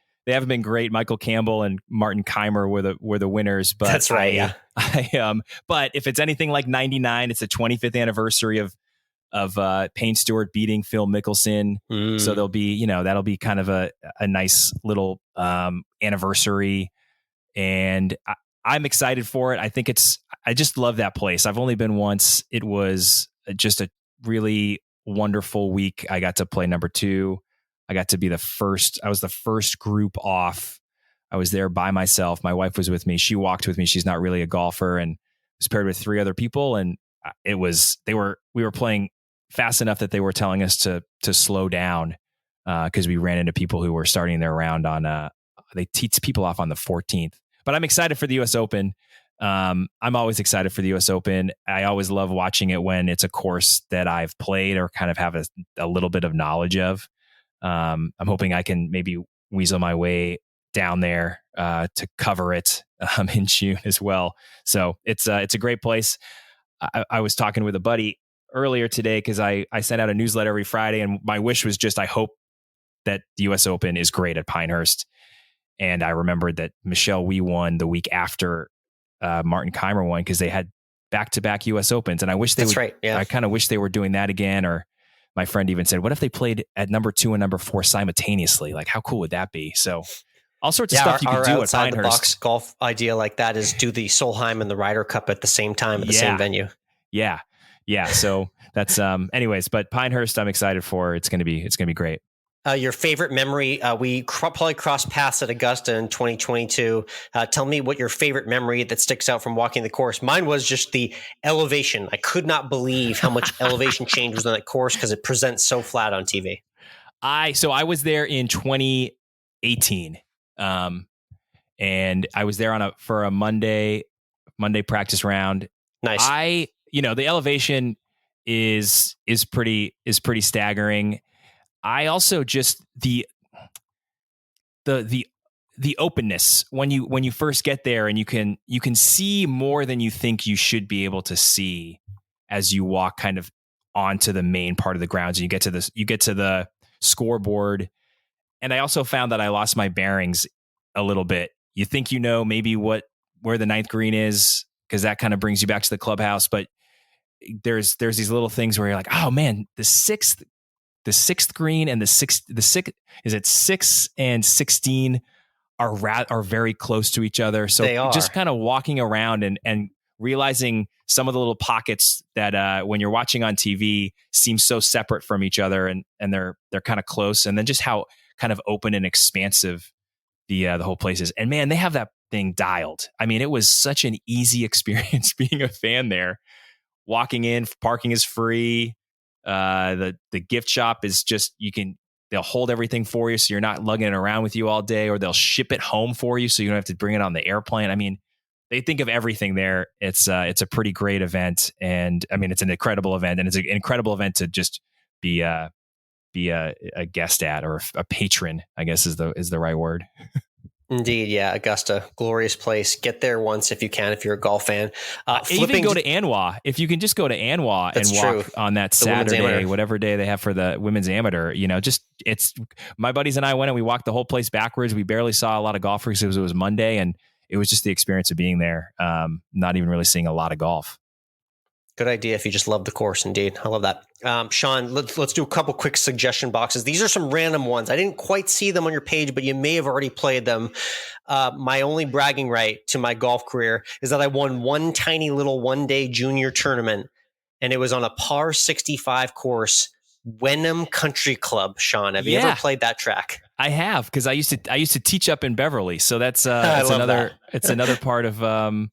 great. Michael Campbell and Martin Keimer were the winners. But that's right. Yeah. But if it's anything like 99, it's the 25th anniversary of Payne Stewart beating Phil Mickelson. So there'll be, that'll be kind of a nice little anniversary. And I'm excited for it. I just love that place. I've only been once. It was just a really wonderful week. I got to play number 2. I got to be I was the first group off. I was there by myself. My wife was with me. She walked with me. She's not really a golfer, and was paired with 3 other people. And we were playing fast enough that they were telling us to slow down, because we ran into people who were starting their round on they teach people off on the 14th. But I'm excited for the US Open. I'm always excited for the US Open. I always love watching it when it's a course that I've played or kind of have a little bit of knowledge of. I'm hoping I can maybe weasel my way down there to cover it in June as well. So it's a great place. I was talking with a buddy earlier today, because I send out a newsletter every Friday, and my wish was just, I hope that the US Open is great at Pinehurst. And I remembered that Michelle Wie won the week after Martin Keimer won, because they had back-to-back US Opens. And I wish I kind of wish they were doing that again. Or my friend even said, what if they played at number 2 and number 4 simultaneously? Like, how cool would that be? So all sorts of stuff you can do at Pinehurst. The box golf idea like that is do the Solheim and the Ryder Cup at the same time at the same venue. Yeah. So that's anyways, but Pinehurst I'm excited for. It's going to be great. Your favorite memory? We probably crossed paths at Augusta in 2022. Tell me what your favorite memory that sticks out from walking the course. Mine was just the elevation. I could not believe how much elevation change was on that course, because it presents so flat on TV. I was there in 2018, and I was there for a Monday practice round. Nice. The elevation is pretty staggering. I also just the openness when you first get there, and you can see more than you think you should be able to see as you walk kind of onto the main part of the grounds. And you get to the scoreboard. And I also found that I lost my bearings a little bit. You think maybe where the ninth green is, because that kind of brings you back to the clubhouse. But there's these little things where you're like, oh man, the sixth green and the sixth is it 6 and 16 are very close to each other. So just kind of walking around and realizing some of the little pockets that when you're watching on TV seem so separate from each other, and they're kind of close, and then just how kind of open and expansive the whole place is. And man, they have that thing dialed. I mean, it was such an easy experience being a fan there. Walking in, parking is free. The gift shop is just, they'll hold everything for you, so you're not lugging it around with you all day, or they'll ship it home for you so you don't have to bring it on the airplane. I mean, they think of everything there. It's a pretty great event, and I mean, it's an incredible event, and it's an incredible event to just be a guest at, or a patron, I guess is the right word. Indeed, yeah, Augusta, glorious place. Get there once if you can, if you're a golf fan. Even go to ANWA. If you can just go to ANWA and walk on that Saturday, whatever day they have for the women's amateur, it's my buddies and I went and we walked the whole place backwards. We barely saw a lot of golfers because it was Monday, and it was just the experience of being there. Not even really seeing a lot of golf. Good idea if you just love the course. Indeed. I love that. Sean, let's do a couple quick suggestion boxes. These are some random ones. I didn't quite see them on your page, but you may have already played them. My only bragging right to my golf career is that I won one tiny little one-day junior tournament, and it was on a par 65 course, Wenham Country Club. Sean, have you ever played that track? I have, because I used to teach up in Beverly. So that's another part of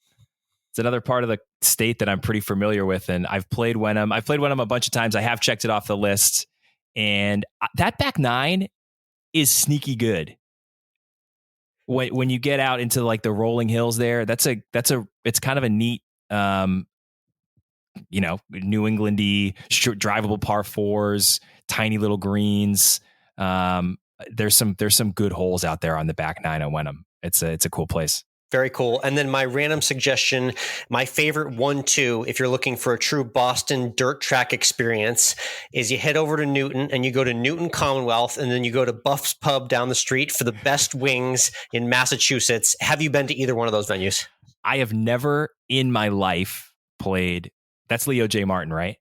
it's another part of the state that I'm pretty familiar with, and I've played Wenham. I've played Wenham a bunch of times. I have checked it off the list, and that back nine is sneaky good. When you get out into like the rolling hills there, it's kind of a neat, New Englandy drivable par fours, tiny little greens. There's some good holes out there on the back nine at Wenham. It's a cool place. Very cool. And then my random suggestion, my favorite 1-2, if you're looking for a true Boston dirt track experience, is you head over to Newton and you go to Newton Commonwealth, and then you go to Buff's Pub down the street for the best wings in Massachusetts. Have you been to either one of those venues? I have never in my life played. That's Leo J. Martin, right?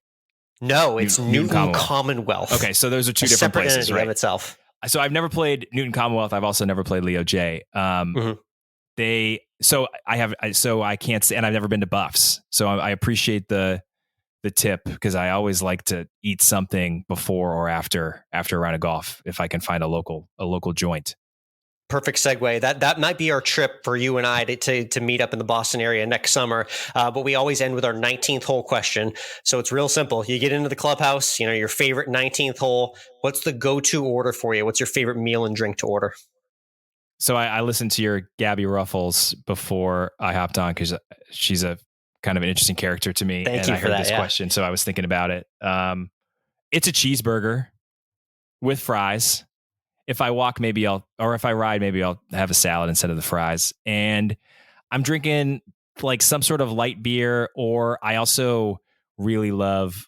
No, it's Newton Commonwealth. Okay, so those are two different places, right? Of itself. So I've never played Newton Commonwealth. I've also never played Leo J. I can't say, and I've never been to Buffs. So I appreciate the tip, because I always like to eat something before or after a round of golf, if I can find a local joint. Perfect segue. That might be our trip for you and I to meet up in the Boston area next summer. But we always end with our 19th hole question. So it's real simple. You get into the clubhouse, your favorite 19th hole. What's the go-to order for you? What's your favorite meal and drink to order? So I listened to your Gabby Ruffles before I hopped on, because she's a kind of an interesting character to me. Thank you I for heard that, this question, so I was thinking about it. It's a cheeseburger with fries. If I walk, if I ride, maybe I'll have a salad instead of the fries. And I'm drinking like some sort of light beer, or I also really love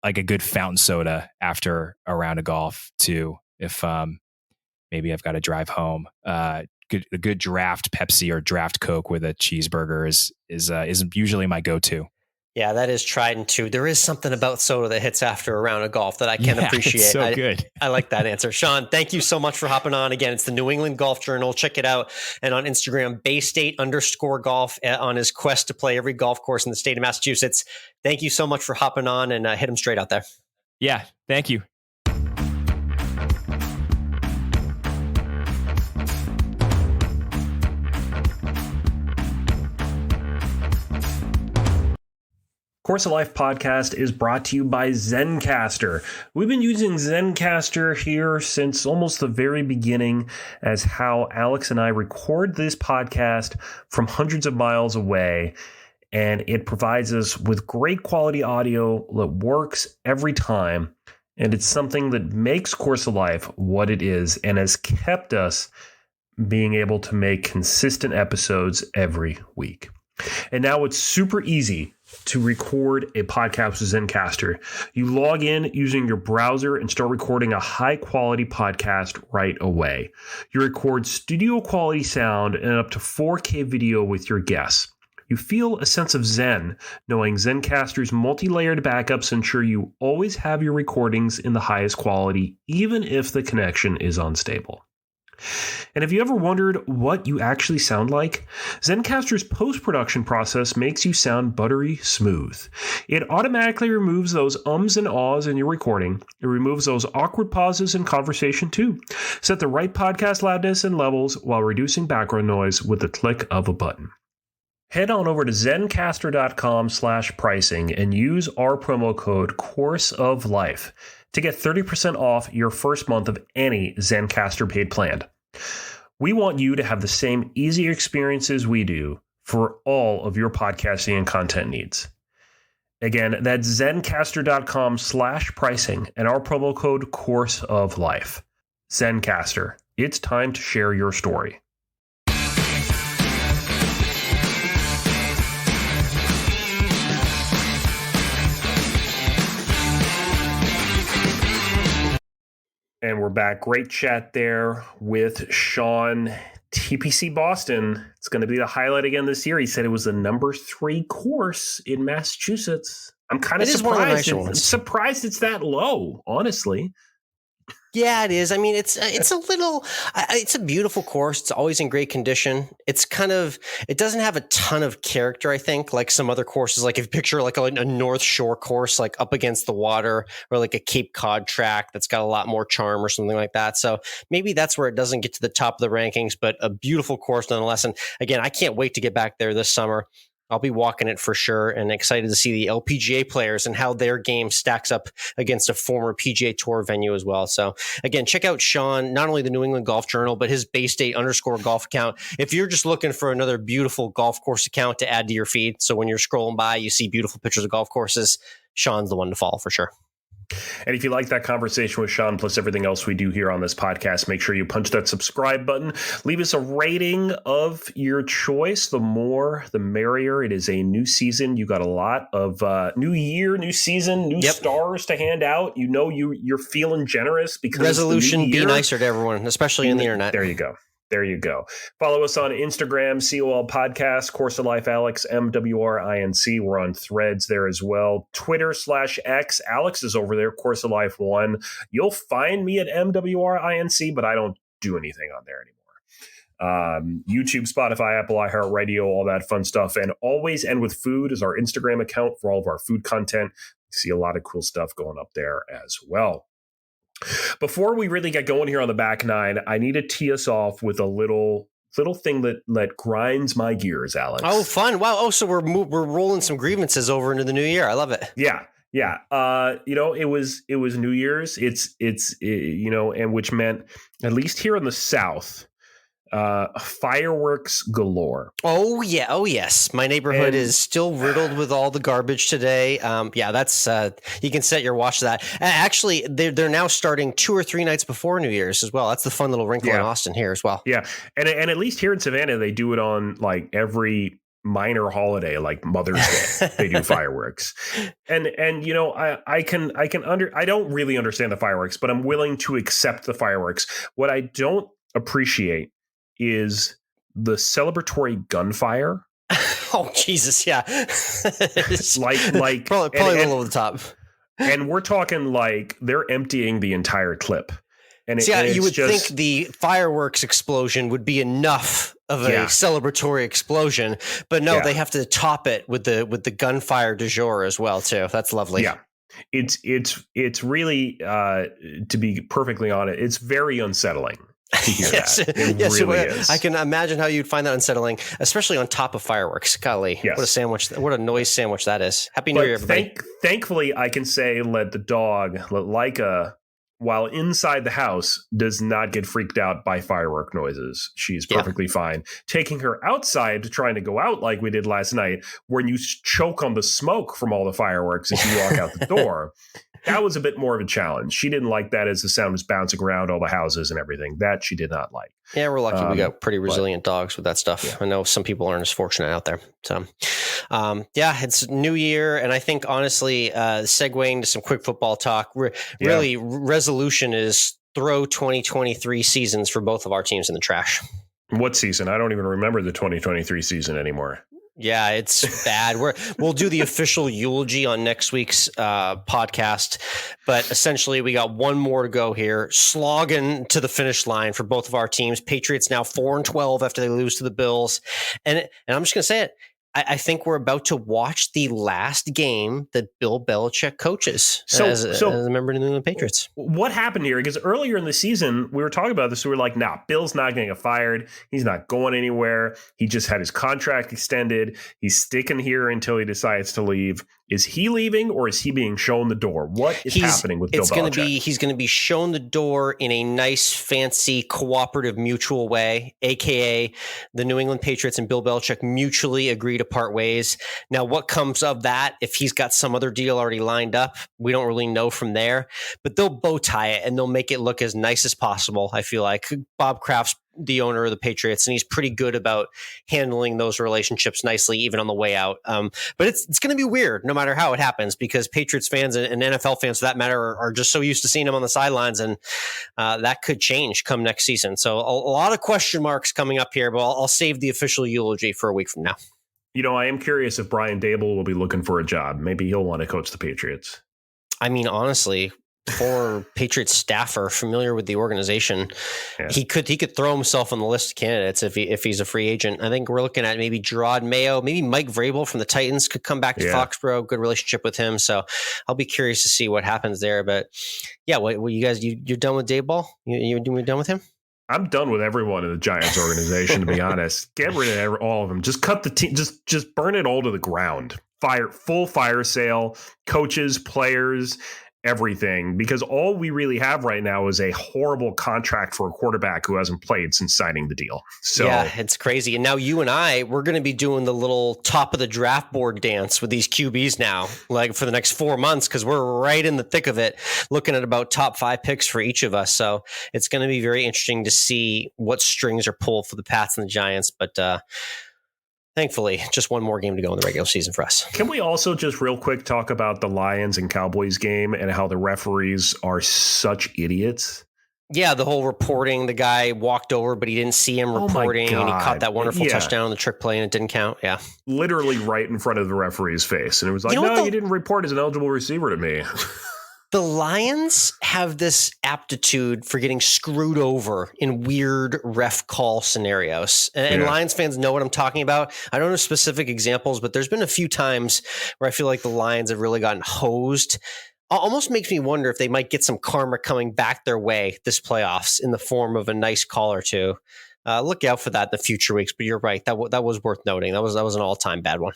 like a good fountain soda after a round of golf too. If maybe I've got to drive home. A good draft Pepsi or draft Coke with a cheeseburger is usually my go-to. Yeah, that is tried and true. There is something about soda that hits after a round of golf that I can appreciate. It's so good. I like that answer. Sean, thank you so much for hopping on. Again, it's the New England Golf Journal. Check it out. And on Instagram, Baystate_golf, on his quest to play every golf course in the state of Massachusetts. Thank you so much for hopping on, and hit him straight out there. Yeah, thank you. Course of Life podcast is brought to you by Zencastr. We've been using Zencastr here since almost the very beginning, as how Alex and I record this podcast from hundreds of miles away, and it provides us with great quality audio that works every time, and it's something that makes Course of Life what it is and has kept us being able to make consistent episodes every week. And now it's super easy to record a podcast with Zencastr. You log in using your browser and start recording a high-quality podcast right away. You record studio-quality sound and up to 4K video with your guests. You feel a sense of zen, knowing Zencastr's multi-layered backups ensure you always have your recordings in the highest quality, even if the connection is unstable. And have you ever wondered what you actually sound like? Zencastr's post-production process makes you sound buttery smooth. It automatically removes those ums and ahs in your recording. It removes those awkward pauses in conversation too. Set the right podcast loudness and levels while reducing background noise with the click of a button. Head on over to zencastr.com/pricing and use our promo code CourseOfLife to get 30% off your first month of any Zencastr paid plan. We want you to have the same easy experiences we do for all of your podcasting and content needs. Again, that's zencastr.com/pricing and our promo code CourseOfLife. Zencastr, it's time to share your story. And we're back. Great chat there with Sean. TPC Boston. It's going to be the highlight again this year. He said it was the number 3 course in Massachusetts. I'm kind of surprised it's that low, honestly. Yeah, it is. I mean, it's a beautiful course. It's always in great condition. It doesn't have a ton of character, I think, like some other courses. Like if you picture like a North Shore course, like up against the water, or like a Cape Cod track that's got a lot more charm or something like that. So maybe that's where it doesn't get to the top of the rankings, but a beautiful course nonetheless. And again, I can't wait to get back there this summer. I'll be walking it for sure, and excited to see the LPGA players and how their game stacks up against a former PGA Tour venue as well. So again, check out Sean, not only the New England Golf Journal, but his Bay State _ golf account. If you're just looking for another beautiful golf course account to add to your feed, so when you're scrolling by, you see beautiful pictures of golf courses, Sean's the one to follow for sure. And if you like that conversation with Sean, plus everything else we do here on this podcast, make sure you punch that subscribe button. Leave us a rating of your choice. The more, the merrier. It is a new season. You got a lot of new year, new season, new stars to hand out. You know you're feeling generous because resolution, be nicer to everyone, especially in the internet. There you go. There you go. Follow us on Instagram, COL Podcast, Course of Life, Alex, MWRINC. We're on Threads there as well. Twitter/X. Alex is over there, Course of Life 1. You'll find me at MWRINC, but I don't do anything on there anymore. YouTube, Spotify, Apple, iHeartRadio, all that fun stuff. And AlwaysEndWithFood is our Instagram account for all of our food content. You see a lot of cool stuff going up there as well. Before we really get going here on the back nine, I need to tee us off with a little thing that grinds my gears, Alex. Oh, fun! Wow! Oh, so we're rolling some grievances over into the new year. I love it. Yeah. It was New Year's. It's and which meant, at least here in the South, fireworks galore. Oh yeah. Oh yes. My neighborhood is still riddled with all the garbage today. That's you can set your watch to that. Actually, they're now starting 2 or 3 nights before New Year's as well. That's the fun little wrinkle in Austin here as well. Yeah, and at least here in Savannah, they do it on like every minor holiday, like Mother's Day. They do fireworks, and I don't really understand the fireworks, but I'm willing to accept the fireworks. What I don't appreciate is the celebratory gunfire. Oh Jesus, yeah. like probably a little over the top. And we're talking like they're emptying the entire clip. And you would think the fireworks explosion would be enough of a celebratory explosion, but no, they have to top it with the gunfire du jour as well too. That's lovely. Yeah. It's really to be perfectly honest, it's very unsettling to hear that. It really is. I can imagine how you'd find that unsettling, especially on top of fireworks. Golly, what a sandwich! What a noise sandwich that is. Happy New Year, everybody! Thankfully, I can say let Leica, while inside the house, does not get freaked out by firework noises. She's perfectly fine. Taking her outside, trying to go out like we did last night, when you choke on the smoke from all the fireworks as you walk out the door. That was a bit more of a challenge. She didn't like that as the sound was bouncing around all the houses and everything. That she did not like. Yeah, we're lucky we got pretty resilient dogs with that stuff. Yeah. I know some people aren't as fortunate out there. So, It's new year. And I think, honestly, segueing to some quick football talk, resolution is throw 2023 seasons for both of our teams in the trash. What season? I don't even remember the 2023 season anymore. Yeah, it's bad. We'll do the official eulogy on next week's podcast, but essentially we got one more to go here, slogging to the finish line for both of our teams. Patriots now 4-12 after they lose to the Bills, and I'm just gonna say it. I think we're about to watch the last game that Bill Belichick coaches as a member of the New England Patriots. What happened here? Because earlier in the season, we were talking about this. We were like, nah, Bill's not going to get fired. He's not going anywhere. He just had his contract extended. He's sticking here until he decides to leave. Is he leaving, or is he being shown the door? What is happening with Bill Belichick? He's going to be shown the door in a nice, fancy, cooperative, mutual way, a.k.a. the New England Patriots and Bill Belichick mutually agree to part ways. Now, what comes of that, if he's got some other deal already lined up, we don't really know from there. But they'll bow tie it, and they'll make it look as nice as possible, I feel like. Bob Kraft's the owner of the Patriots, and he's pretty good about handling those relationships nicely, even on the way out. But it's going to be weird no matter how it happens, because Patriots fans and NFL fans, for that matter, are just so used to seeing him on the sidelines, and that could change come next season. So a lot of question marks coming up here, but I'll save the official eulogy for a week from now. You know, I am curious if Brian Dable will be looking for a job. Maybe he'll want to coach the Patriots. I mean, honestly, former Patriots staffer, familiar with the organization, he could throw himself on the list of candidates if he's a free agent. I think we're looking at maybe Gerard Mayo, maybe Mike Vrabel from the Titans could come back to Foxborough. Good relationship with him, so I'll be curious to see what happens there. But yeah, what you guys, you're done with Daboll? You're done with him? I'm done with everyone in the Giants organization, to be honest. Get rid of all of them. Just cut the team. Just burn it all to the ground. Full fire sale, coaches, players, everything, because all we really have right now is a horrible contract for a quarterback who hasn't played since signing the deal. So yeah, it's crazy. And now you and we're going to be doing the little top of the draft board dance with these QBs now, like for the next 4 months, because we're right in the thick of it, looking at about top 5 picks for each of us. So it's going to be very interesting to see what strings are pulled for the Pats and the Giants. But thankfully, just one more game to go in the regular season for us. Can we also just real quick talk about the Lions and Cowboys game and how the referees are such idiots? Yeah, the whole reporting, the guy walked over, but he didn't see him reporting, and he caught that wonderful touchdown on the trick play, and it didn't count. Yeah. Literally right in front of the referee's face. And it was like, you didn't report as an eligible receiver to me. The Lions have this aptitude for getting screwed over in weird ref call scenarios. And Lions fans know what I'm talking about. I don't know specific examples, but there's been a few times where I feel like the Lions have really gotten hosed. Almost makes me wonder if they might get some karma coming back their way this playoffs in the form of a nice call or two. Look out for that in the future weeks. But you're right. That was worth noting. That was an all-time bad one.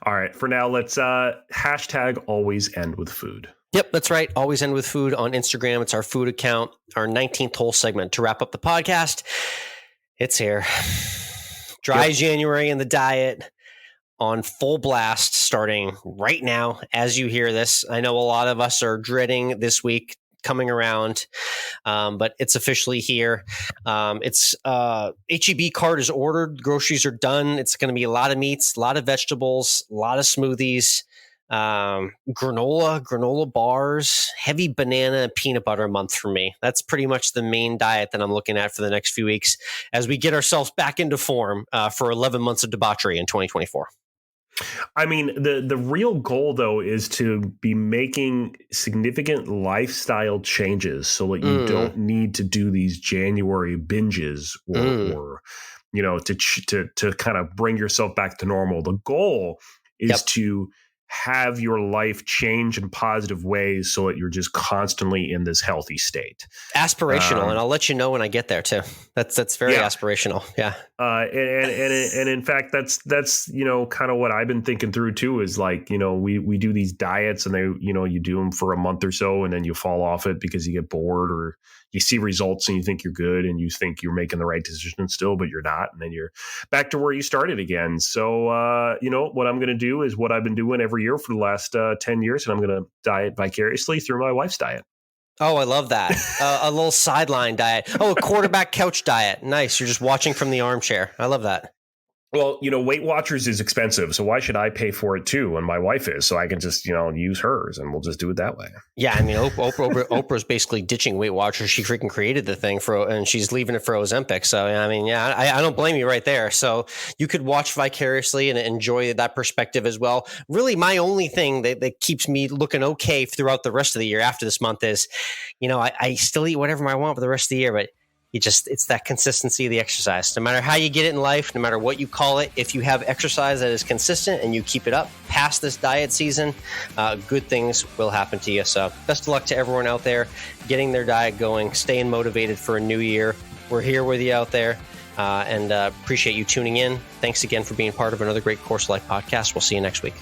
All right. For now, let's hashtag always end with food. Yep, that's right. Always End with Food on Instagram. It's our food account, our 19th hole segment to wrap up the podcast. It's here. Dry January in the diet on full blast starting right now as you hear this. I know a lot of us are dreading this week coming around, but it's officially here. It's HEB cart is ordered. Groceries are done. It's going to be a lot of meats, a lot of vegetables, a lot of smoothies. Granola bars, heavy banana and peanut butter a month for me. That's pretty much the main diet that I'm looking at for the next few weeks as we get ourselves back into form for 11 months of debauchery in 2024. I mean, the real goal, though, is to be making significant lifestyle changes so that you don't need to do these January binges or to kind of bring yourself back to normal. The goal is to have your life change in positive ways so that you're just constantly in this healthy state. Aspirational, and I'll let you know when I get there too. That's very aspirational. Yeah. And in fact, that's kind of what I've been thinking through too, is like, we do these diets and they, you do them for a month or so and then you fall off it because you get bored or you see results and you think you're good and you think you're making the right decision still, but you're not. And then you're back to where you started again. So, what I'm going to do is what I've been doing every year for the last 10 years, and I'm going to diet vicariously through my wife's diet. Oh, I love that. A little sideline diet. Oh, a quarterback couch diet. Nice. You're just watching from the armchair. I love that. Well, Weight Watchers is expensive, so why should I pay for it too? And my wife is, so I can just, use hers, and we'll just do it that way. Yeah, I mean, Oprah's basically ditching Weight Watchers. She freaking created the thing and she's leaving it for Ozempic. So, I mean, yeah, I don't blame you right there. So you could watch vicariously and enjoy that perspective as well. Really, my only thing that keeps me looking okay throughout the rest of the year after this month is, I still eat whatever I want for the rest of the year, but it's that consistency of the exercise. No matter how you get it in life, no matter what you call it, if you have exercise that is consistent and you keep it up past this diet season, good things will happen to you. So best of luck to everyone out there getting their diet going, staying motivated for a new year. We're here with you out there and appreciate you tuning in. Thanks again for being part of another great Course Life podcast. We'll see you next week.